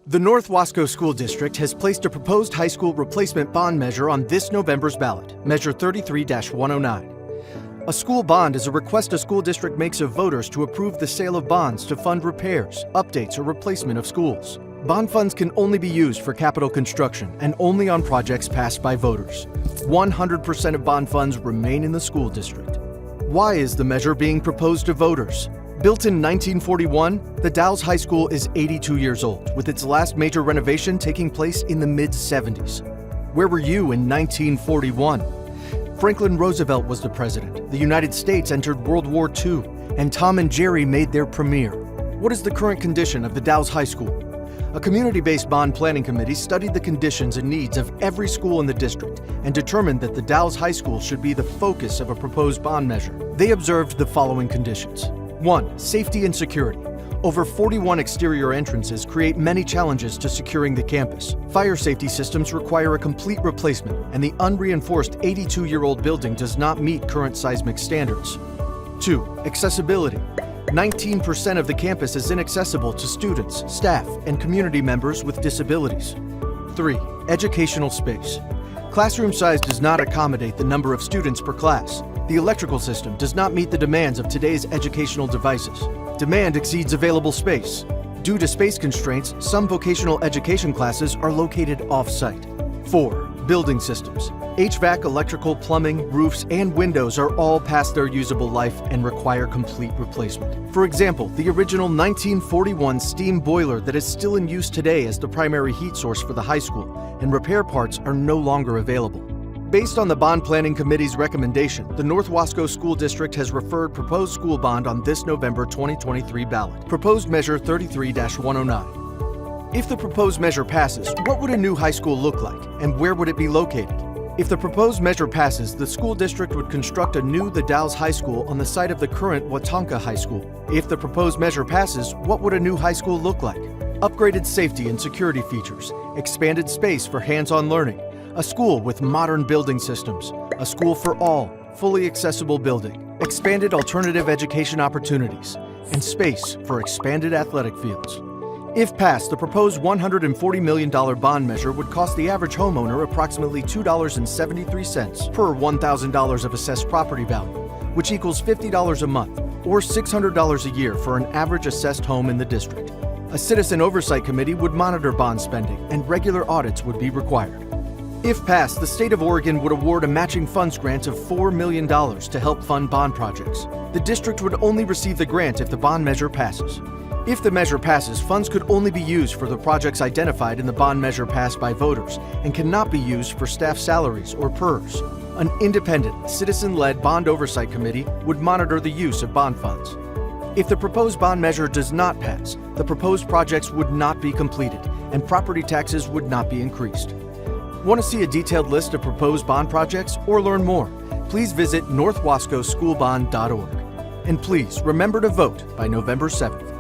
The North Wasco School District has placed a proposed high school replacement bond measure on this November's ballot, Measure 33-109. A school bond is a request a school district makes of voters to approve the sale of bonds to fund repairs, updates, or replacement of schools. Bond funds can only be used for capital construction and only on projects passed by voters. 100% of bond funds remain in the school district. Why is the measure being proposed to voters? Built in 1941, the Dalles High School is 82 years old, with its last major renovation taking place in the mid-70s. Where were you in 1941? Franklin Roosevelt was the president, the United States entered World War II, and Tom and Jerry made their premiere. What is the current condition of the Dalles High School? A community-based bond planning committee studied the conditions and needs of every school in the district and determined that the Dalles High School should be the focus of a proposed bond measure. They observed the following conditions. 1. Safety and security. Over 41 exterior entrances create many challenges to securing the campus. Fire safety systems require a complete replacement, and the unreinforced 82-year-old building does not meet current seismic standards. 2. Accessibility. 19% of the campus is inaccessible to students, staff, and community members with disabilities. 3. Educational space. Classroom size does not accommodate the number of students per class. The electrical system does not meet the demands of today's educational devices. Demand exceeds available space. Due to space constraints, some vocational education classes are located off-site. 4. Building systems. HVAC, electrical, plumbing, roofs, and windows are all past their usable life and require complete replacement. For example, the original 1941 steam boiler that is still in use today as the primary heat source for the high school, and repair parts are no longer available. Based on the Bond Planning Committee's recommendation, the North Wasco School District has referred proposed school bond on this November 2023 ballot, Proposed Measure 33-109. If the proposed measure passes, what would a new high school look like, and where would it be located? If the proposed measure passes, the school district would construct a new Dalles High School on the site of the current Watonka High School. If the proposed measure passes, what would a new high school look like? Upgraded safety and security features, expanded space for hands-on learning, a school with modern building systems, a school for all, fully accessible building, expanded alternative education opportunities, and space for expanded athletic fields. If passed, the proposed $140 million bond measure would cost the average homeowner approximately $2.73 per $1,000 of assessed property value, which equals $50 a month or $600 a year for an average assessed home in the district. A citizen oversight committee would monitor bond spending, and regular audits would be required. If passed, the state of Oregon would award a matching funds grant of $4 million to help fund bond projects. The district would only receive the grant if the bond measure passes. If the measure passes, funds could only be used for the projects identified in the bond measure passed by voters and cannot be used for staff salaries or PERS. An independent, citizen-led bond oversight committee would monitor the use of bond funds. If the proposed bond measure does not pass, the proposed projects would not be completed and property taxes would not be increased. Want to see a detailed list of proposed bond projects or learn more? Please visit northwascoschoolbond.org. And please remember to vote by November 7th.